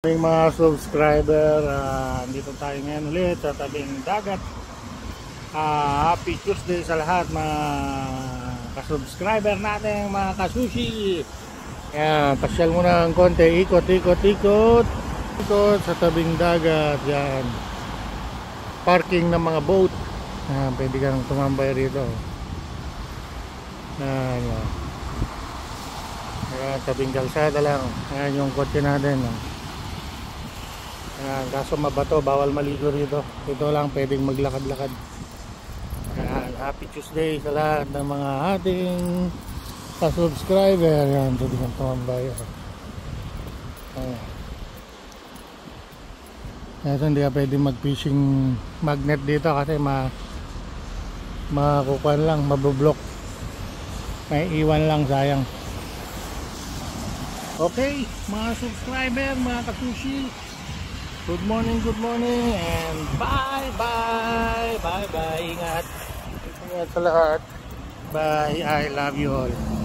Aming mga subscriber, dito tayo ngayon ulit sa tabing dagat. Happy Tuesday sa lahat mga kasubscriber natin, mga kasushi. Yan, pasyal muna ng konti, ikot sa tabing dagat. Yan, parking ng mga boat. Yan, pwede kang tumambay rito. Yan, yan, tabing kalsada lang. Yan yung kotse natin. Kaso mabato, bawal maligo rito. Ito lang pwedeng maglakad-lakad. Happy Tuesday sa lahat ng mga ating subscriber. Yan, pwede kang tumambay. Ito hindi ka pwedeng mag fishing magnet dito kasi makukuhan lang, mabublock. May iwan lang, sayang. Okay, mga subscriber, mga kasushi, good morning and bye. Ingat sa lahat. Bye. I love you all.